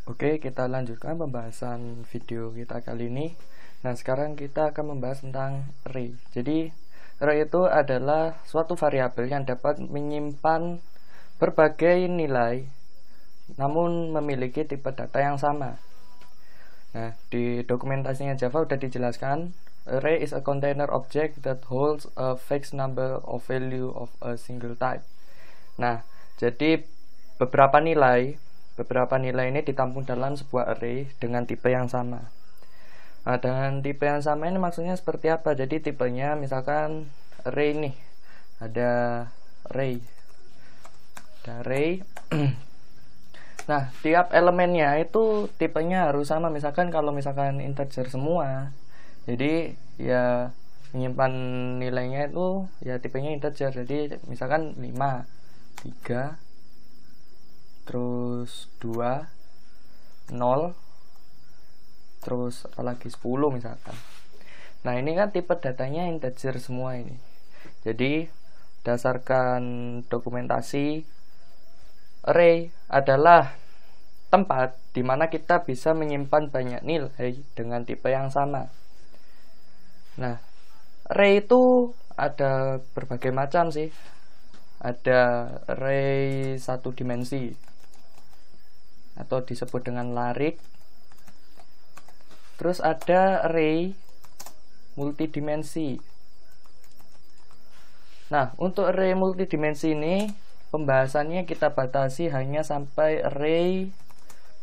Oke, kita lanjutkan pembahasan video kita kali ini. Nah, sekarang kita akan membahas tentang array. Jadi, array itu adalah suatu variabel yang dapat menyimpan berbagai nilai, namun memiliki tipe data yang sama. Nah, di dokumentasinya Java sudah dijelaskan, array is a container object that holds a fixed number of value of a single type. Nah, jadi beberapa nilai ini ditampung dalam sebuah array dengan tipe yang sama. Nah, dengan tipe yang sama ini maksudnya seperti apa? Jadi tipenya misalkan array nih, ada array. Nah, tiap elemennya itu tipenya harus sama. Misalkan kalau misalkan integer semua, jadi ya menyimpan nilainya itu ya tipenya integer. Jadi misalkan 5, 3, terus 2, 0, terus apalagi 10 misalkan. Nah, ini kan tipe datanya integer semua ini. Jadi berdasarkan dokumentasi, array adalah tempat di mana kita bisa menyimpan banyak nilai dengan tipe yang sama. Nah, array itu ada berbagai macam sih. Ada array satu dimensi atau disebut dengan larik. Terus ada array multidimensi. Nah, untuk array multidimensi ini pembahasannya kita batasi hanya sampai array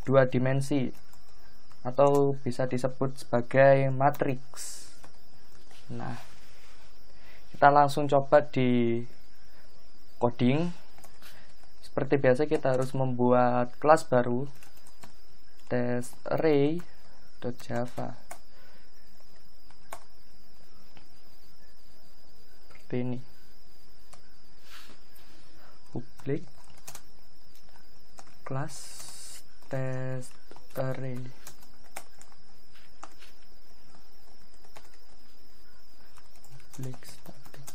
2 dimensi atau bisa disebut sebagai matriks. Nah, kita langsung coba di coding. Seperti biasa kita harus membuat kelas baru, testarray.java. Seperti ini. Public kelas testarray. Public static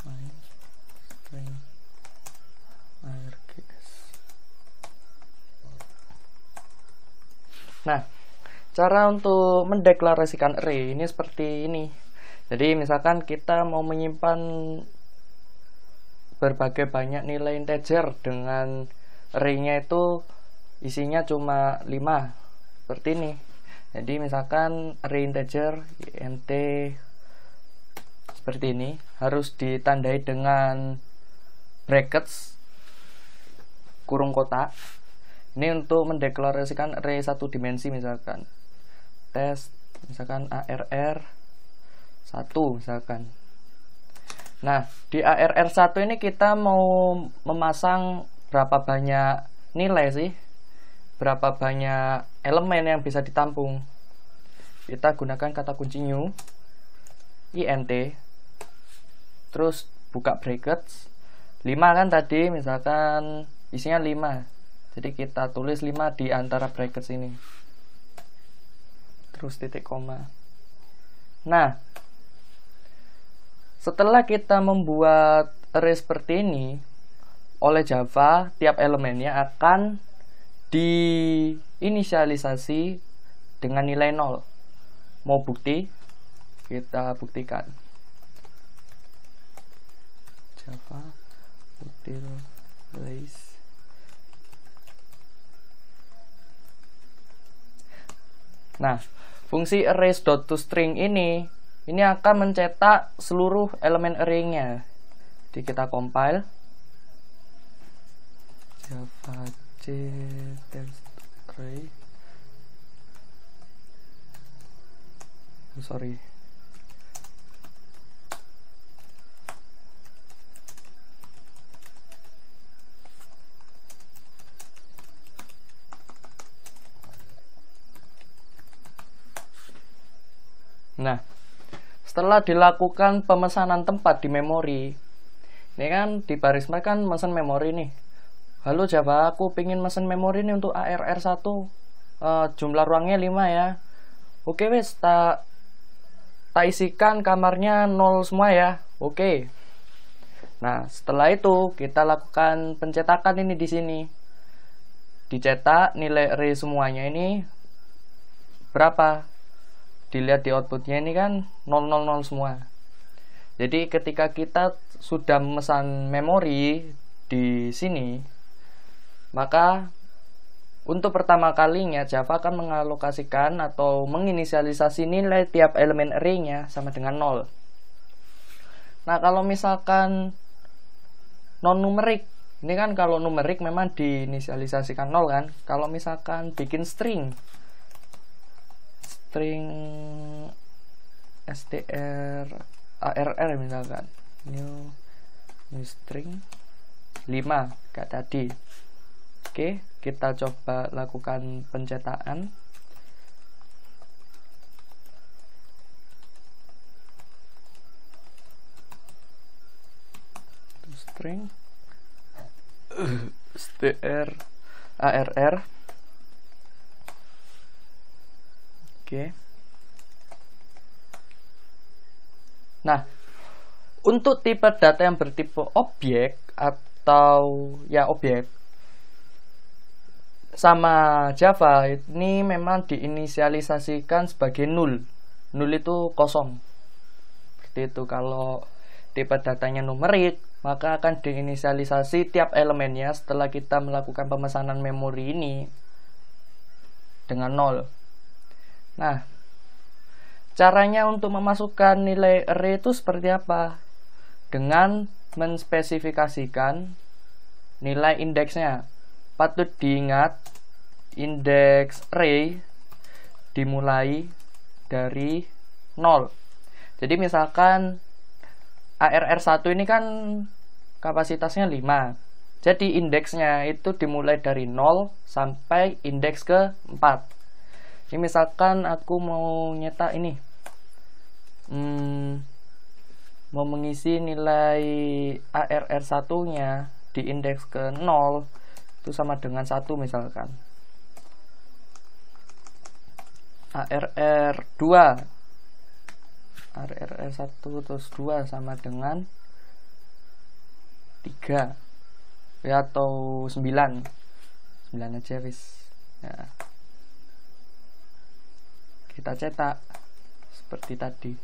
main string args. Nah, cara untuk mendeklarasikan array ini seperti ini. Jadi misalkan kita mau menyimpan berbagai banyak nilai integer dengan array-nya itu isinya cuma 5 seperti ini. Jadi misalkan array integer int seperti ini harus ditandai dengan brackets kurung kotak. Ini untuk mendeklarasikan array satu dimensi, misalkan tes misalkan arr 1 misalkan. Nah, di arr 1 ini kita mau memasang berapa banyak nilai sih, berapa banyak elemen yang bisa ditampung. Kita gunakan kata kunci new int, terus buka brackets 5 kan tadi, misalkan isinya 5, jadi kita tulis 5 di antara brackets ini, terus titik koma. Nah, setelah kita membuat array seperti ini, oleh Java tiap elemennya akan diinisialisasi dengan nilai 0. Mau bukti? Kita buktikan. Java util arrays. Nah, fungsi arrays.toString ini akan mencetak seluruh elemen array-nya. Jadi kita compile Java testarray. Sorry. Nah, setelah dilakukan pemesanan tempat di memori, ini kan di Barisma kan mesen memori nih. Halo Java, aku pengen mesen memori nih untuk ARR1, jumlah ruangnya 5 ya. Oke wes, tak isikan kamarnya 0 semua ya. Oke. Nah, setelah itu kita lakukan pencetakan ini di sini. dicetak nilai array semuanya ini berapa. Dilihat di outputnya ini kan 000 semua. Jadi ketika kita sudah memesan memori di sini, maka untuk pertama kalinya Java akan mengalokasikan atau menginisialisasi nilai tiap elemen array-nya sama dengan 0. Nah, kalau misalkan non numerik, ini kan kalau numerik memang diinisialisasikan 0 kan. Kalau misalkan bikin string str arr misalkan new string 5 kayak tadi. Oke, kita coba lakukan pencetakan. String str arr. Oke. Nah, untuk tipe data yang bertipe objek atau ya objek sama Java ini memang diinisialisasikan sebagai null. Null itu kosong. Seperti itu. Kalau tipe datanya numerik, maka akan diinisialisasi tiap elemennya setelah kita melakukan pemesanan memori ini dengan 0. Nah, caranya untuk memasukkan nilai array itu seperti apa? Dengan menspesifikasikan nilai indeksnya. Patut diingat, indeks array dimulai dari 0. Jadi misalkan ARR1 ini kan kapasitasnya 5. Jadi indeksnya itu dimulai dari 0 sampai indeks ke 4. Ini misalkan aku mau nyetak ini, mau mengisi nilai ARR1 nya di indeks ke 0 itu sama dengan 1 misalkan. ARR2 ARR1 terus 2 sama dengan 3 ya, atau 9 aja wis ya. Kita cetak seperti tadi.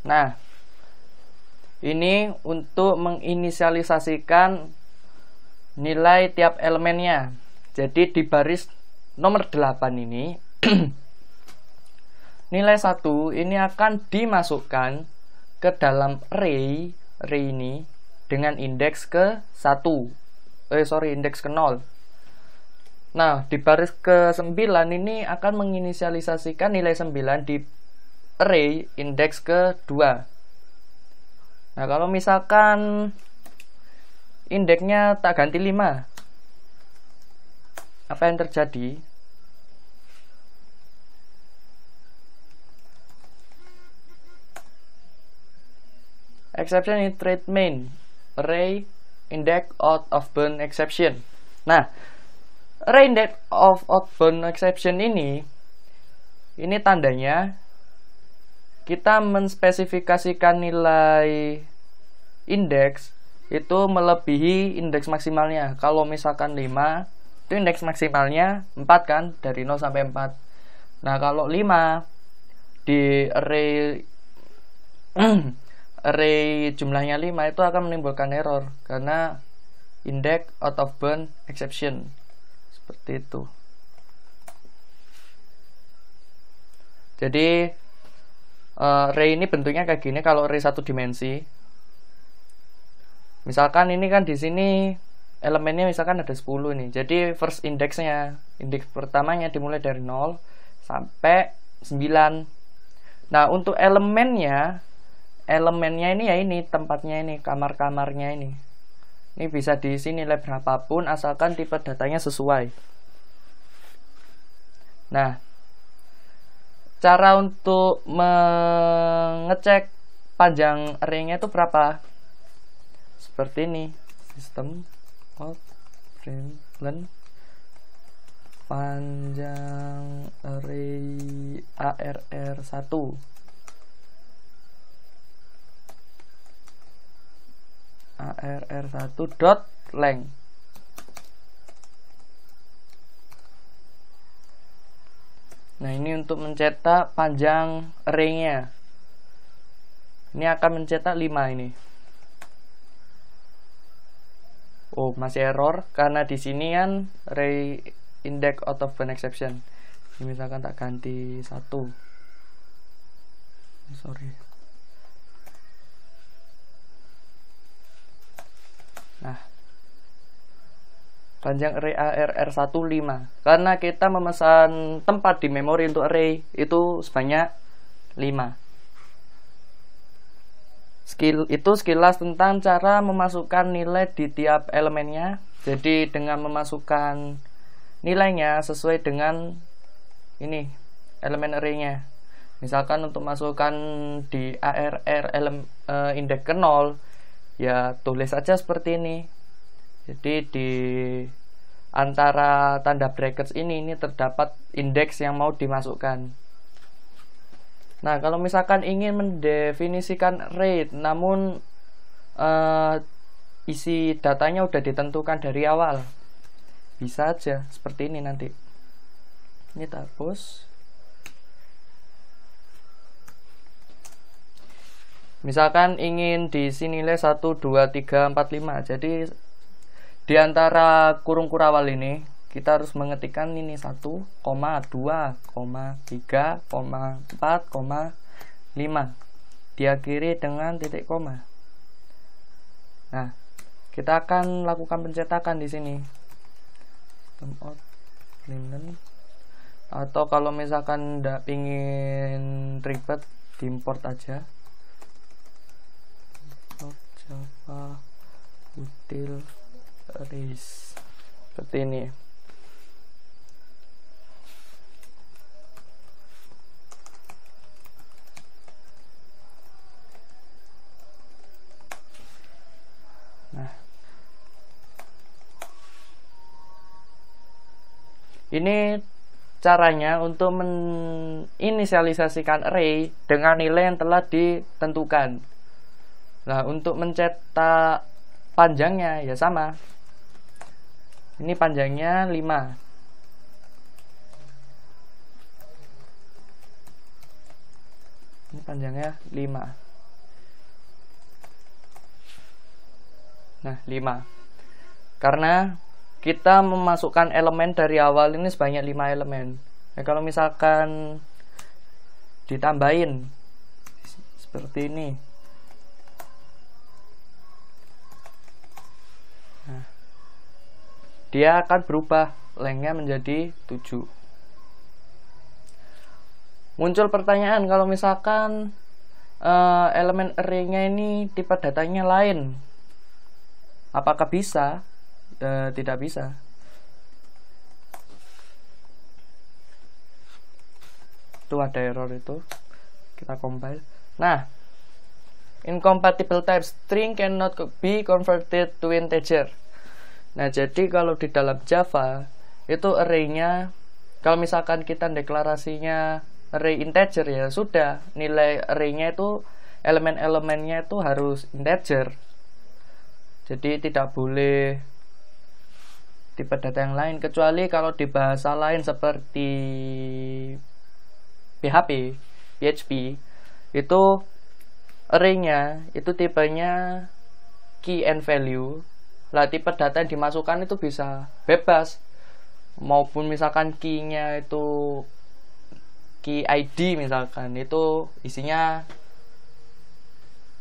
Nah, ini untuk menginisialisasikan nilai tiap elemennya. Jadi di baris nomor 8 ini nilai 1 ini akan dimasukkan ke dalam array ini dengan indeks ke 1. Indeks ke 0. Nah, di baris ke-9 ini akan menginisialisasikan nilai 9 di array indeks ke-2. Nah, kalau misalkan indeksnya tak ganti 5, apa yang terjadi? Exception in thread main array index out of bound exception. Nah, array index of outbound exception ini tandanya kita menspesifikasikan nilai indeks itu melebihi indeks maksimalnya. Kalau misalkan 5 itu indeks maksimalnya 4 kan, dari 0 sampai 4. Nah, kalau 5 di array array jumlahnya 5 itu akan menimbulkan error karena index out of bound exception. Seperti itu. Jadi array ini bentuknya kayak gini kalau array 1 dimensi. Misalkan ini kan di sini elemennya misalkan ada 10 nih. Jadi first indexnya, indeks pertamanya dimulai dari 0 sampai 9. Nah, untuk elemennya ini ya ini tempatnya ini, kamar-kamarnya ini. Ini bisa diisi nilai berapapun asalkan tipe datanya sesuai. Nah, cara untuk mengecek panjang array-nya itu berapa? Seperti ini. System out println panjang array ARR1. ARR1 dot length. Nah, ini untuk mencetak panjang array-nya. Ini akan mencetak 5 ini. Oh, masih error karena di sini kan array index out of bound exception. Ini misalkan tak ganti 1. Sorry. Nah, panjang array ARR1 5. Karena kita memesan tempat di memori untuk array itu sebanyak 5. Sekilas tentang cara memasukkan nilai di tiap elemennya. Jadi dengan memasukkan nilainya sesuai dengan ini elemen array-nya. Misalkan untuk masukkan di ARR indeks ke 0, ya tulis saja seperti ini. Jadi di antara tanda brackets ini terdapat indeks yang mau dimasukkan. Nah, kalau misalkan ingin mendefinisikan array namun isi datanya udah ditentukan dari awal, bisa aja seperti ini nanti. Ini tak hapus. Misalkan ingin diisi nilai 1, 2, 3, 4, 5. Jadi di antara kurung kurawal ini kita harus mengetikkan ini 1, 2, 3, 4, 5. Diakhiri dengan titik koma. Nah, kita akan lakukan pencetakan di sini. Out linen. Atau kalau misalkan tidak ingin ribet, diimport aja. Java util arrays seperti ini. Nah, ini caranya untuk menginisialisasikan array dengan nilai yang telah ditentukan. Nah, untuk mencetak panjangnya ya sama. Ini panjangnya 5. Ini panjangnya 5. Nah, 5. Karena kita memasukkan elemen dari awal ini sebanyak 5 elemen. Nah, kalau misalkan ditambahin seperti ini. Nah, dia akan berubah lengthnya menjadi 7. Muncul pertanyaan, kalau misalkan elemen array-nya ini tipe datanya lain, apakah bisa? Tidak bisa. Itu ada error itu. Kita compile. Nah, incompatible type string cannot be converted to integer. Nah, jadi kalau di dalam Java itu array-nya, kalau misalkan kita deklarasinya array integer, ya sudah, nilai array-nya itu elemen-elemennya itu harus integer. Jadi tidak boleh tipe data yang lain, kecuali kalau di bahasa lain seperti PHP itu array-nya itu tipenya key and value. Lah, tipe data yang dimasukkan itu bisa bebas, maupun misalkan key-nya itu key ID, misalkan itu isinya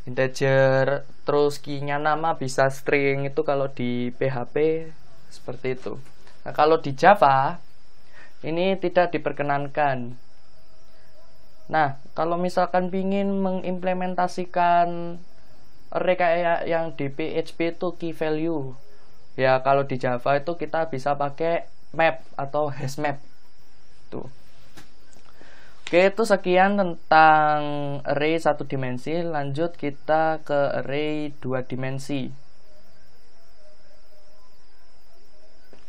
integer, terus key-nya nama bisa string. Itu kalau di PHP seperti itu. Nah, kalau di Java ini tidak diperkenankan. Nah, kalau misalkan ingin mengimplementasikan array kayak yang di PHP itu key value, ya kalau di Java itu kita bisa pakai map atau hash map tuh. Oke, itu sekian tentang array 1 dimensi. Lanjut kita ke array 2 dimensi.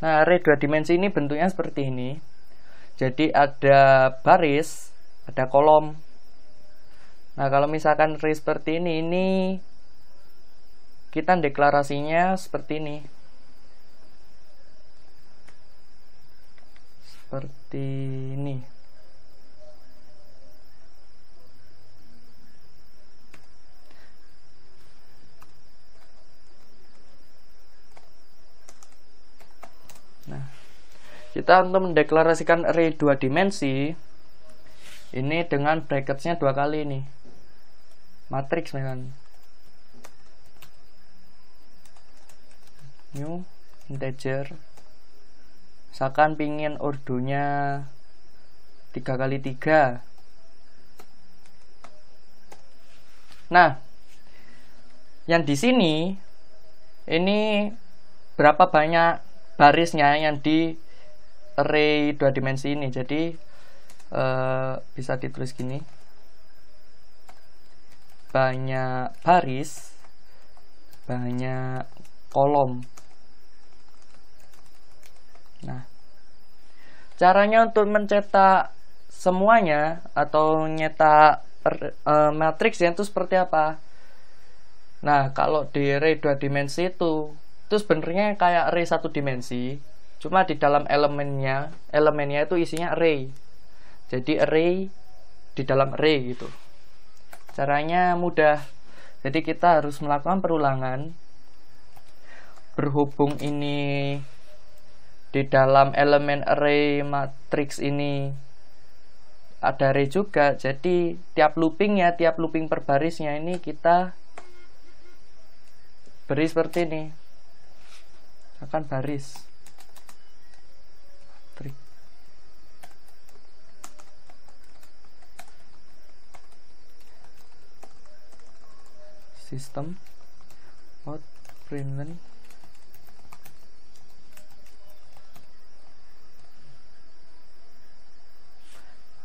Nah, array 2 dimensi ini bentuknya seperti ini. Jadi ada baris, ada kolom. Nah, kalau misalkan array seperti ini kita deklarasinya seperti ini. Seperti ini. Nah, kita untuk mendeklarasikan array 2 dimensi ini dengan bracketsnya 2 kali nih, matriks misalkan new integer, misalkan pingin ordonya 3 kali 3. Nah, yang di sini ini berapa banyak barisnya yang di array 2 dimensi ini. Jadi bisa ditulis gini, banyak baris banyak kolom. Nah, caranya untuk mencetak semuanya atau nyetak matriksnya itu seperti apa? Nah, kalau di array 2 dimensi itu sebenarnya kayak array 1 dimensi, cuma di dalam elemennya itu isinya array. Jadi array di dalam array gitu. Caranya mudah. Jadi kita harus melakukan perulangan. Berhubung ini di dalam elemen array matriks ini ada array juga, jadi tiap looping per barisnya ini kita beri seperti ini, akan baris matriks. System out println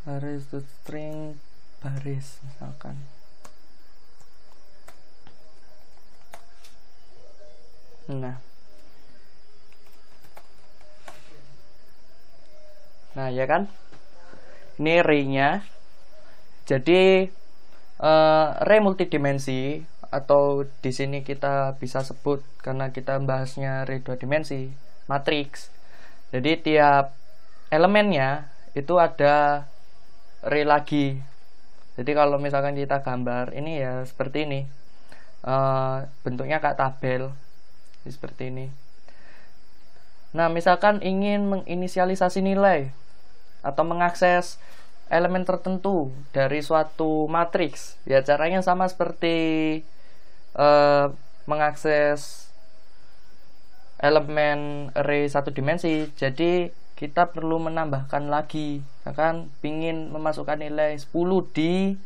array string baris misalkan. Nah ya kan, ini array-nya. Jadi array multidimensi, atau di sini kita bisa sebut karena kita bahasnya array 2 dimensi, matriks. Jadi tiap elemennya itu ada array lagi. Jadi kalau misalkan kita gambar ini ya seperti ini, bentuknya kayak tabel seperti ini. Nah, misalkan ingin menginisialisasi nilai atau mengakses elemen tertentu dari suatu matriks, ya caranya sama seperti mengakses elemen array 1 dimensi. Jadi kita perlu menambahkan lagi, misalkan ingin memasukkan nilai 10 di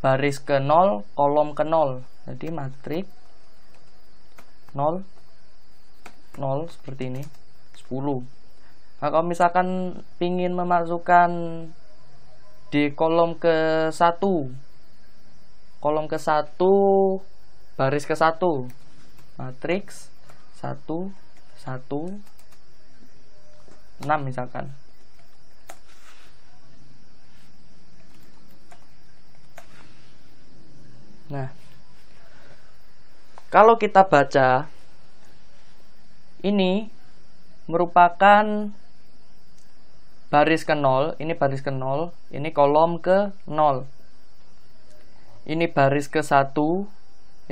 baris ke 0, kolom ke 0. Jadi matriks 0 0 seperti ini, 10. Nah, kalau misalkan ingin memasukkan di kolom ke 1 baris ke 1, matriks 1 1 6 misalkan. Nah, kalau kita baca, ini merupakan baris ke 0, ini baris ke 0, ini kolom ke 0. Ini baris ke 1,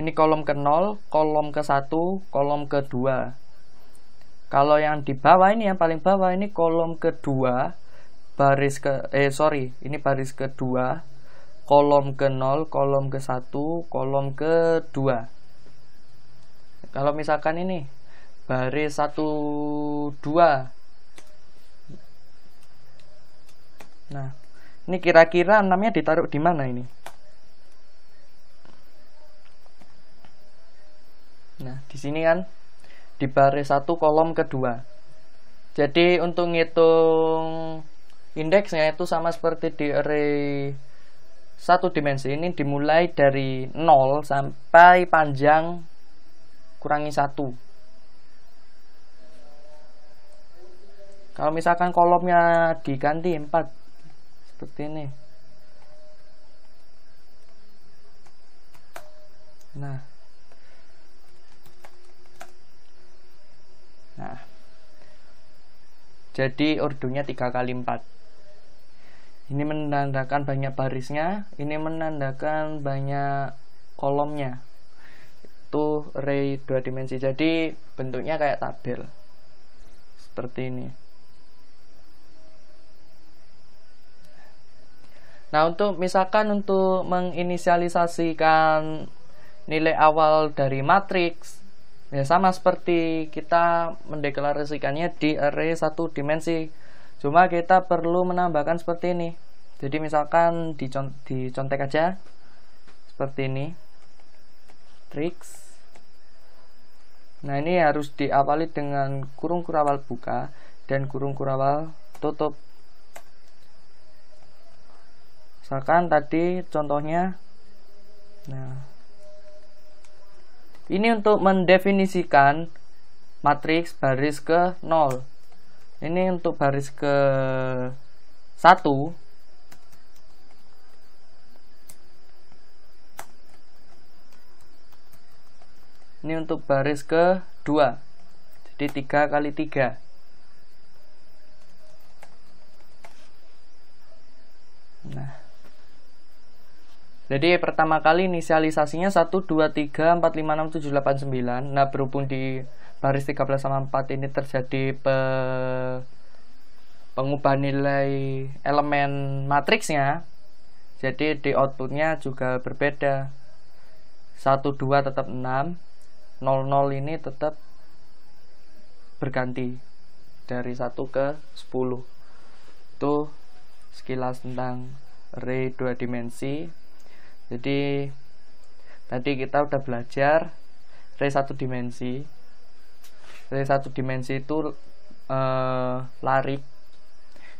ini kolom ke 0, kolom ke 1, kolom ke 2. Kalau yang di bawah ini, yang paling bawah ini kolom kedua, baris ke ini baris kedua, kolom ke 0, kolom ke 1, kolom ke 2. Kalau misalkan ini baris 1 2. Nah, ini kira-kira 6-nya ditaruh di mana ini? Nah, di sini kan di baris 1 kolom kedua. Jadi untuk ngitung indeksnya itu sama seperti di array 1 dimensi. Ini dimulai dari 0 sampai panjang kurangi 1. Kalau misalkan kolomnya diganti 4 seperti ini. Nah, jadi ordonya 3 kali 4. Ini menandakan banyak barisnya, ini menandakan banyak kolomnya. Itu array 2 dimensi. Jadi bentuknya kayak tabel seperti ini. Nah, misalkan untuk menginisialisasikan nilai awal dari matriks, ya sama seperti kita mendeklarasikannya di array satu dimensi. Cuma kita perlu menambahkan seperti ini. Jadi misalkan dicontek aja seperti ini. Matriks. Nah, ini harus diawali dengan kurung kurawal buka dan kurung kurawal tutup. Misalkan tadi contohnya, nah ini untuk mendefinisikan matriks baris ke 0. Ini untuk baris ke 1. Ini untuk baris ke 2. Jadi 3 kali 3. Nah, jadi pertama kali inisialisasinya 1, 2, 3, 4, 5, 6, 7, 8, 9. Nah, berhubung di baris 13 sama 4 ini terjadi pengubahan nilai elemen matriksnya, jadi di outputnya juga berbeda. 1, 2 tetap 6, 0, 0 ini tetap berganti dari 1 ke 10. Itu sekilas tentang array 2 dimensi. Jadi tadi kita udah belajar array 1 dimensi. Array 1 dimensi itu larik.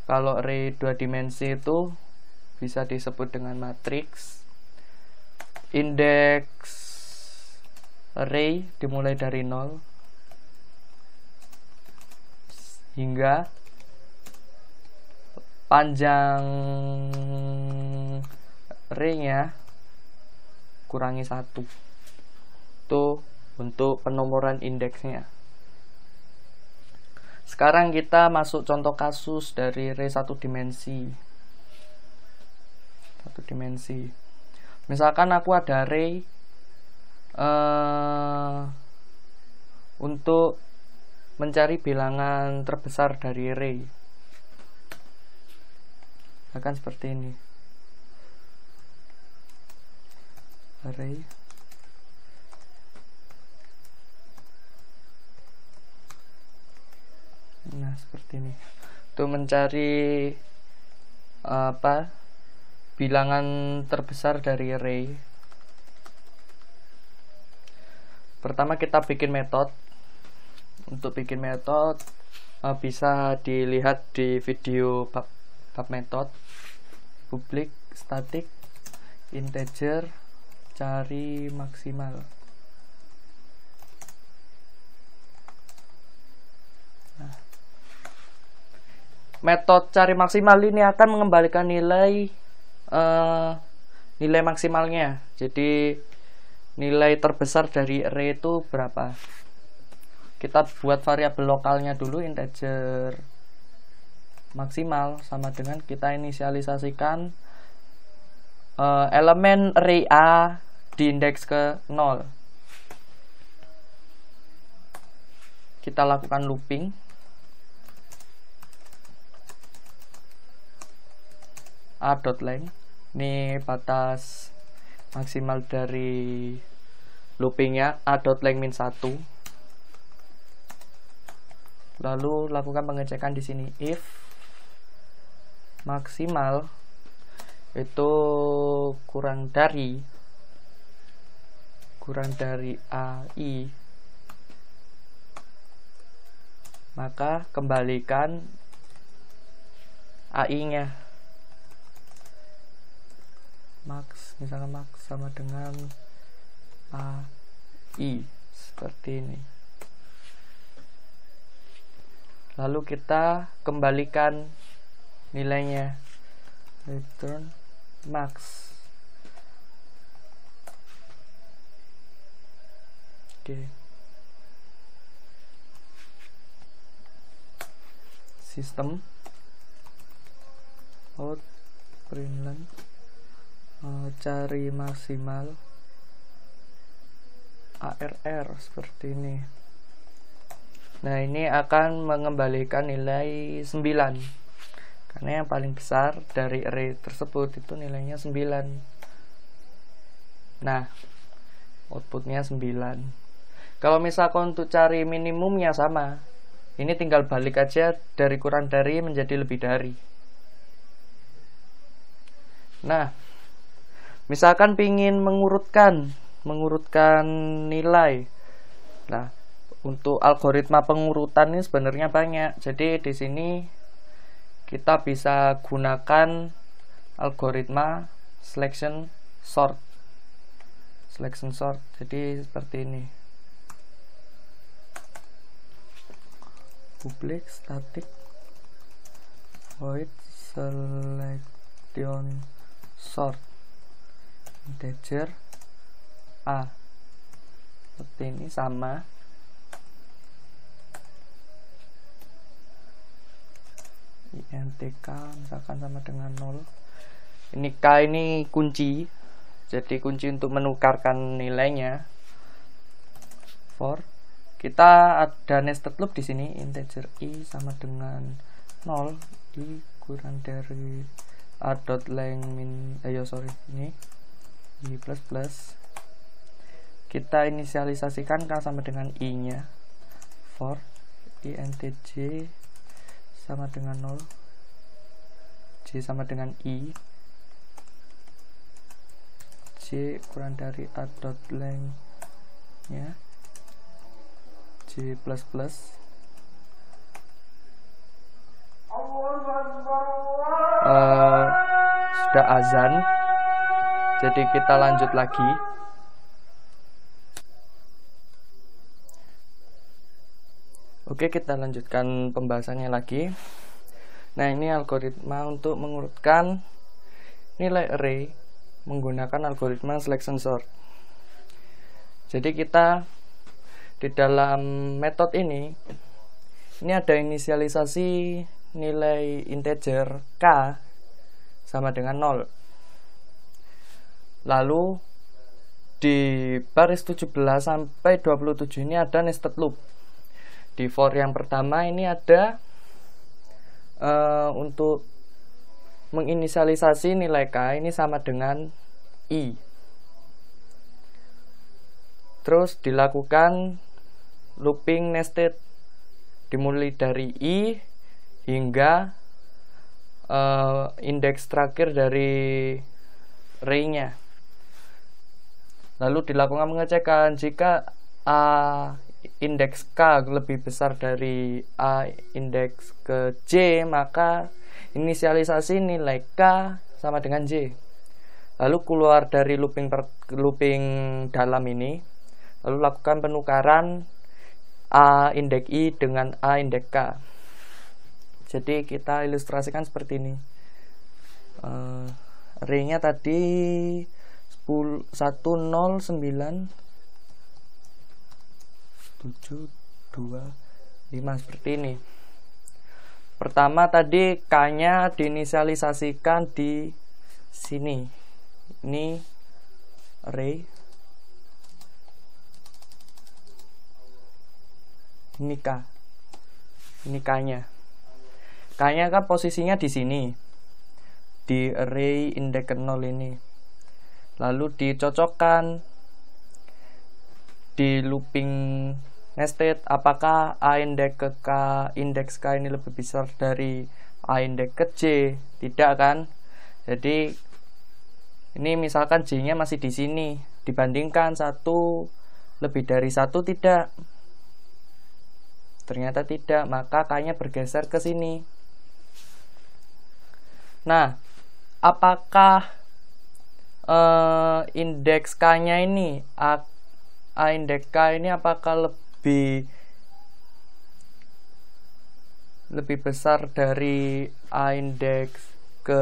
Kalau array 2 dimensi itu bisa disebut dengan matriks. Indeks array dimulai dari 0 hingga panjang array-nya kurangi 1. Itu untuk penomoran indeksnya. Sekarang kita masuk contoh kasus dari array 1 dimensi. 1 dimensi. Misalkan aku ada array untuk mencari bilangan terbesar dari array. Akan seperti ini. Array nah seperti ini. Untuk mencari bilangan terbesar dari array, pertama kita bikin metode. Untuk bikin metode bisa dilihat di video bab metode. Public static integer cari maksimal. Nah, metode cari maksimal ini akan mengembalikan nilai maksimalnya. Jadi nilai terbesar dari array itu berapa. Kita buat variabel lokalnya dulu, integer maksimal, sama dengan kita inisialisasikan elemen array A di indeks ke 0. Kita lakukan looping. A.length. Ini batas maksimal dari loopingnya, A.length min 1. Lalu lakukan pengecekan di sini, if maksimal itu kurang dari AI, maka kembalikan AI-nya. Max, misalnya max sama dengan AI, seperti ini. Lalu kita kembalikan nilainya, return max. Oke. Sistem out println cari maksimal ARR seperti ini. Nah, ini akan mengembalikan nilai 9. Karena yang paling besar dari array tersebut itu nilainya 9. Nah, outputnya 9. Kalau misalkan untuk cari minimumnya sama, ini tinggal balik aja dari kurang dari menjadi lebih dari. Nah, misalkan pingin mengurutkan nilai. Nah, untuk algoritma pengurutan ini sebenarnya banyak. Jadi di sini kita bisa gunakan algoritma selection sort. Jadi seperti ini. Public static void selection sort integer a. Seperti ini sama. INTK misalkan sama dengan 0. Ini K ini kunci. Jadi kunci untuk menukarkan nilainya. For kita ada nested loop di sini, integer i sama dengan 0, i kurang dari a dot length min ini i plus plus. Kita inisialisasikan k sama dengan i nya. For int sama dengan 0, j sama dengan i, j kurang dari a dot length nya j plus plus. Sudah azan, jadi kita lanjut lagi. Oke, kita lanjutkan pembahasannya lagi. Nah, ini algoritma untuk mengurutkan nilai array menggunakan algoritma selection sort. Jadi kita di dalam metode ini ada inisialisasi nilai integer k sama dengan 0. Lalu di baris 17 sampai 27 ini ada nested loop. Di for yang pertama ini ada untuk menginisialisasi nilai k ini sama dengan i. Terus dilakukan looping nested dimulai dari i hingga indeks terakhir dari array-nya. Lalu dilakukan pengecekan jika a indeks k lebih besar dari a indeks ke j, maka inisialisasi nilai k sama dengan j. Lalu keluar dari looping dalam ini, lalu lakukan penukaran a indeks i dengan a indeks k. Jadi kita ilustrasikan seperti ini. Array-nya tadi 109 725 seperti ini. Pertama tadi k-nya diinisialisasikan di sini. Ini array. Ini k. Ini k-nya. K-nya kan posisinya di sini. Di array indeks 0 ini. Lalu dicocokkan di looping nested apakah a indeks ke k indeks k ini lebih besar dari a indeks ke j. Tidak kan? Jadi ini misalkan j nya masih di sini, dibandingkan 1 lebih dari 1 tidak. Ternyata tidak, maka k nya bergeser ke sini. Nah, apakah indeks k nya ini a indeks k ini apakah lebih besar dari a indeks ke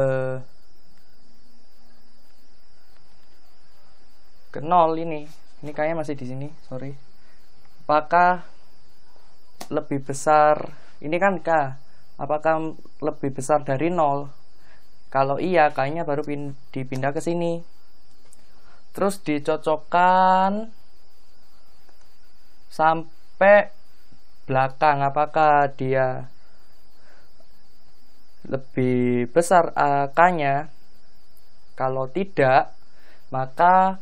0 ini k-nya masih di sini, sorry. Apakah lebih besar, ini kan k, apakah lebih besar dari 0? Kalau iya, k-nya baru dipindah ke sini. Terus dicocokkan sampai belakang, apakah dia lebih besar angkanya. Kalau tidak, maka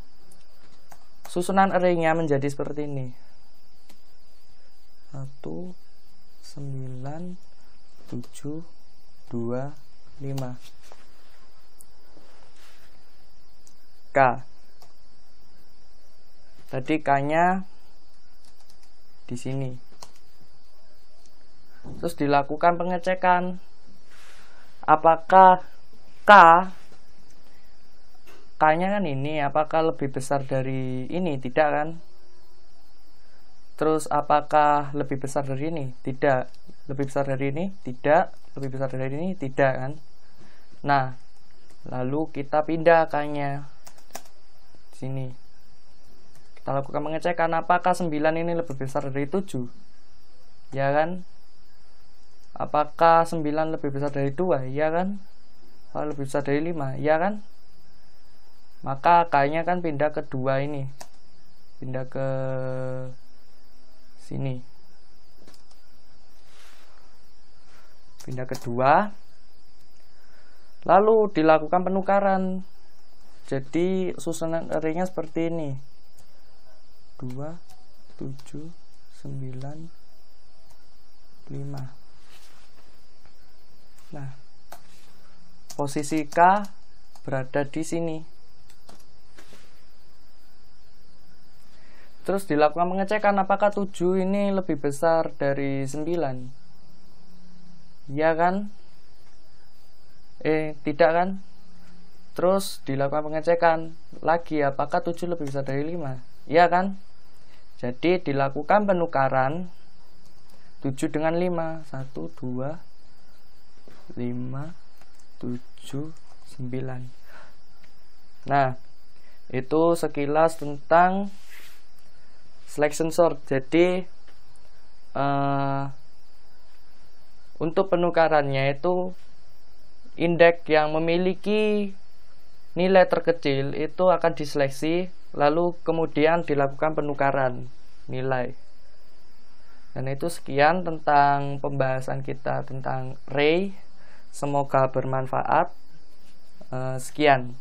susunan array-nya menjadi seperti ini. 1, 9, 7, 2, 5. K. Tadi K-nya di sini. Terus dilakukan pengecekan. Apakah K-nya kan ini, apakah lebih besar dari ini? Tidak kan? Terus apakah lebih besar dari ini? Tidak. Lebih besar dari ini? Tidak. Lebih besar dari ini? Tidak kan? Nah, lalu kita pindah K-nya sini. Kita lakukan pengecekan apakah 9 ini lebih besar dari 7. Ya kan? Apakah 9 lebih besar dari 2? Ya kan? Apakah lebih besar dari 5? Ya kan? Maka K-nya kan pindah ke 2 ini. Pindah ke sini. Pindah ke 2. Lalu dilakukan penukaran. Jadi susunan array-nya seperti ini. 2, 7, 9, 5. Nah, posisi K berada di sini. Terus dilakukan pengecekan apakah 7 ini lebih besar dari 9. Ya kan? Tidak kan? Terus dilakukan pengecekan lagi apakah 7 lebih besar dari 5. Ya kan? Jadi dilakukan penukaran 7 dengan 5. 1, 2, 5, 7, 9. Nah, itu sekilas tentang selection sort. Jadi untuk penukarannya itu indeks yang memiliki nilai terkecil itu akan diseleksi, lalu kemudian dilakukan penukaran nilai. Dan itu sekian tentang pembahasan kita tentang array. Semoga bermanfaat. Sekian.